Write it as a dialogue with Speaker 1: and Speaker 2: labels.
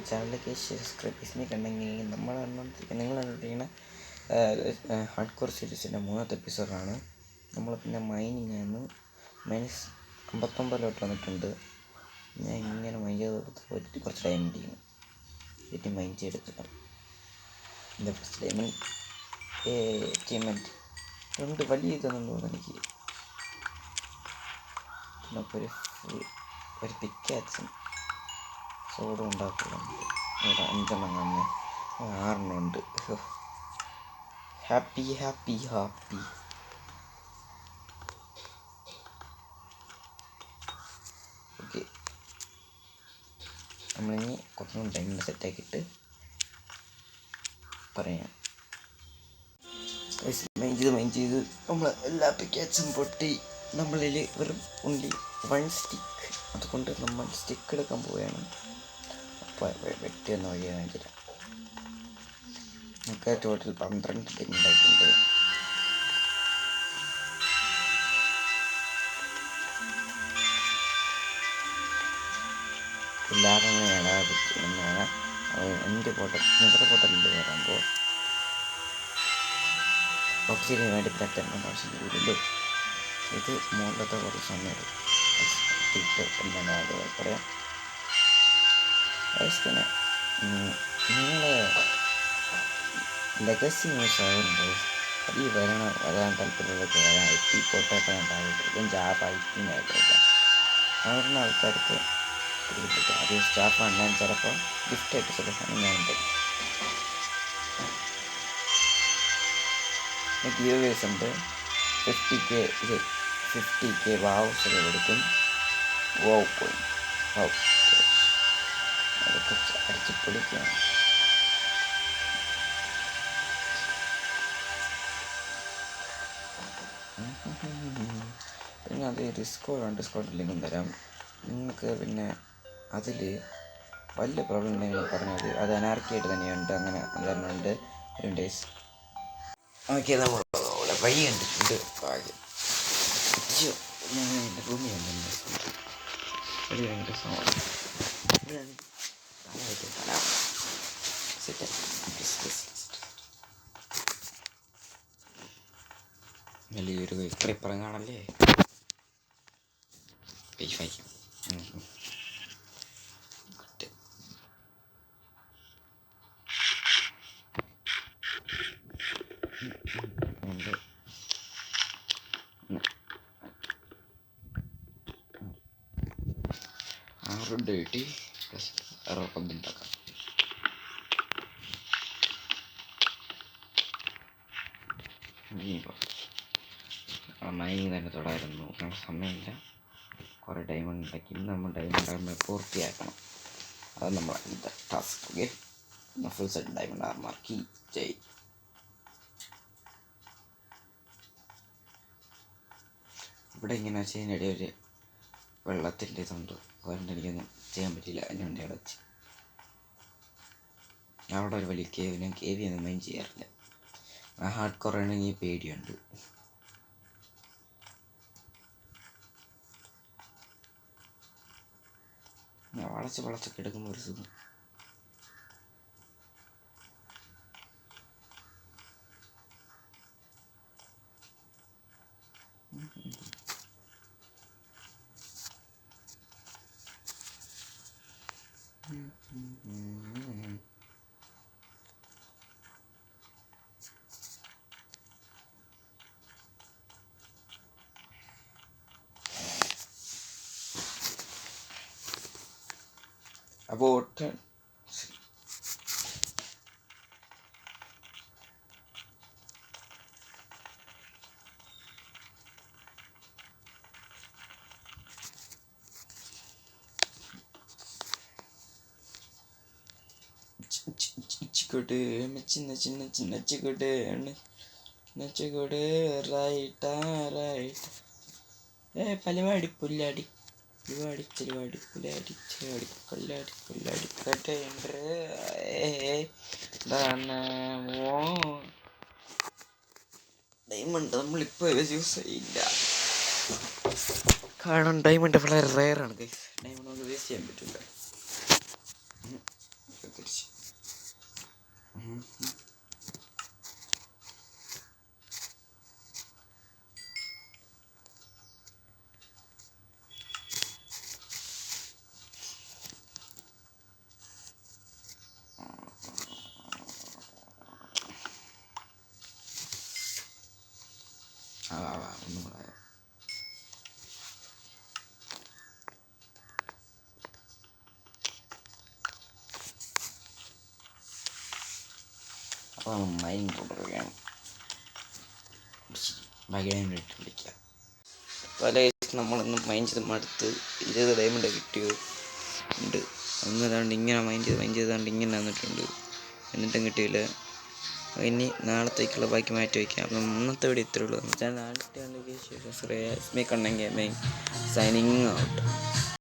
Speaker 1: ചാനലിലേക്ക് സബ്സ്ക്രൈബേഴ്സിനെ കണ്ടെങ്കിൽ നിങ്ങൾ കണ്ടുകൊണ്ടിരിക്കുന്ന ഹാർഡ് കോർ സീരീസിൻ്റെ 3ാമത്തെ എപ്പിസോഡാണ്. നമ്മൾ പിന്നെ മൈനിങ് ആണ്. മൈനസ് 59 വന്നിട്ടുണ്ട്. ഞാൻ ഇങ്ങനെ മൈൻ ചെയ്ത് കുറച്ച് ഡയമണ്ട് ചെയ്യണം. വീട്ടിൽ മൈൻ ചെയ്തെടുക്കണം. എൻ്റെ ഫസ്റ്റ് ഡയമണ്ട് അച്ചീവ്മെൻറ്റ് രണ്ട് വലിയ ഇതൊന്നും തോന്നുന്നു എനിക്ക്. പിന്നെ ഒരു പിക്കാക്സും സോഡും ഉണ്ടാക്കുന്നുണ്ട്. 5 കാണുന്നത് 6 ഉണ്ട്. Happy happy happy. ഓക്കെ, നമ്മളിനി കുറച്ചും ഡയമണ്ട് സെറ്റാക്കിയിട്ട് പറയാം. മൈൻ ചെയ്ത് നമ്മൾ എല്ലാ പിക്കാക്സും പൊട്ടി. നമ്മളിൽ വെറും ഓൺലി 1 സ്റ്റിക്ക്. അതുകൊണ്ട് നമ്മൾ സ്റ്റിക്ക് എടുക്കാൻ പോവുകയാണ്. അപ്പോൾ വെട്ടിയൊന്ന് വഴി കാണിച്ചില്ല. നമുക്ക് ടോട്ടൽ 12 ഡയമണ്ട് ആയിട്ടുണ്ട്. എല്ലാവരും എന്നാണ് എൻ്റെ നിങ്ങളുടെ പോട്ടലിൽ പറയുമ്പോൾ ഓക്സിജന് വേണ്ടി പ്രത്യേകം ആവശ്യം വരില്ലേ. ഇത് മുകളിലത്തെ കുറച്ച് സമയം എന്നാണ് പറയാം. പിന്നെ നിങ്ങൾ ലെഗസി ന്യൂസ് ആകുന്നുണ്ട്. അത് ഈ വരാൻ താല്പര്യമുള്ളവർക്ക് വരാൻ എത്തി കോട്ടയൊക്കെ ഉണ്ടാകും. ജാബ് ഐറ്റിങ്ങായിട്ടൊക്കെ അവരുടെ ആൾക്കാർക്ക് അത് സ്റ്റാഫ് വന്നാൽ ചിലപ്പോൾ ഗിഫ്റ്റായിട്ട് ചില സമയം ഞാൻ തരും. ഗീവേഴ്സ് ഉണ്ട്. 50K വാവ്സ് കൊടുക്കും. വാവ് പോയി അതൊക്കെ അടിച്ച് പൊളിക്കുകയാണ്. പിന്നെ അത് ഡിസ്കോഡ് ലിങ്കും തരാം നിങ്ങൾക്ക്. പിന്നെ അതിൽ വലിയ പ്രോബ്ലം ഉണ്ടെങ്കിൽ പറഞ്ഞാൽ അത് അനാർക്കിയായിട്ട് തന്നെയുണ്ട്. അങ്ങനെ ഉണ്ട് 2 ഡേയ്സ്. ഓക്കെ, നമ്മൾ വഴി കണ്ടിട്ടുണ്ട്. ഞാൻ എൻ്റെ റൂമിൽ വന്നിട്ടുണ്ട്. ഒരു ഭയങ്കര സൗണ്ട് വലിയൊരു ക്രിപ്പറും കാണല്ലേ. ഡേട്ടി പ്ലസ് ഉണ്ടാക്കാം. മൈനിങ് തന്നെ തുടരുന്നു. കാരണം സമയമില്ല. കുറേ ഡയമണ്ട് ഉണ്ടാക്കി. ഇന്ന് നമ്മൾ ഡയമണ്ട് ആർമർ പൂർത്തിയാക്കണം. അത് നമ്മൾ ഇന്നത്തെ task. Okay, full set diamond armour കീ ചെയ്. ഇവിടെ ഇങ്ങനെ വെച്ചതിനിടെ ഒരു വെള്ളത്തിൻ്റെ ഇതുണ്ട്. അതുകൊണ്ട് എനിക്കൊന്നും ചെയ്യാൻ പറ്റില്ല. അതിനുവേണ്ടി അവിടെ വെച്ച് അവിടെ ഒരു വലിയ കേവ്. ഞാൻ കേവിയൊന്നും മൈൻ ചെയ്യാറില്ല. ആ ഹാർഡ് കോർ ആണെങ്കിൽ പേടിയുണ്ട്. വളച്ചൊക്കെ എടുക്കുമ്പോൾ ഒരു സുഖം. About ചിക്കോട്ട് ചിക്കോട്ട് നെച്ചോട്ട് റൈറ്റ്. പരിപാടി പുല്ലാടി ചെലുവാടി പുല്ലാടി കൊല്ലാടിക്കട്ടെ. ഡയമണ്ട് നമ്മളിപ്പോൾ യൂസ് ചെയ്യില്ല. കാരണം ഡയമണ്ട് വളരെ റെയറാണ് ഗൈസ്. ഡയമണ്ട് നമുക്ക് വേസ്റ്റ് ചെയ്യാൻ പറ്റില്ല. അതാണ് മൈനിങ് തുടരുകയാണ്. ഭയങ്കരമായിട്ട് വിളിക്കുക. പല നമ്മളിന്ന് മൈൻ ചെയ്ത് മടുത്ത് 20 ഡയമണ്ട് കിട്ടിയോ ഉണ്ട്. അന്ന് ഏതാണ്ട് ഇങ്ങനെ മൈൻ ചെയ്താണ്ട് ഇങ്ങനെ വന്നിട്ടുണ്ട്. എന്നിട്ടും കിട്ടിയില്ല. ഇനി നാളത്തേക്കുള്ള ബാക്കി മാറ്റി വയ്ക്കാം. അപ്പം ഇന്നത്തെ വീഡിയോ ഇത്രയേ ഉള്ളൂ. നാളത്തെ ശേഷം കണ്ണൻ ഗെയിമിംഗ് സൈനിങ് ഔട്ട്.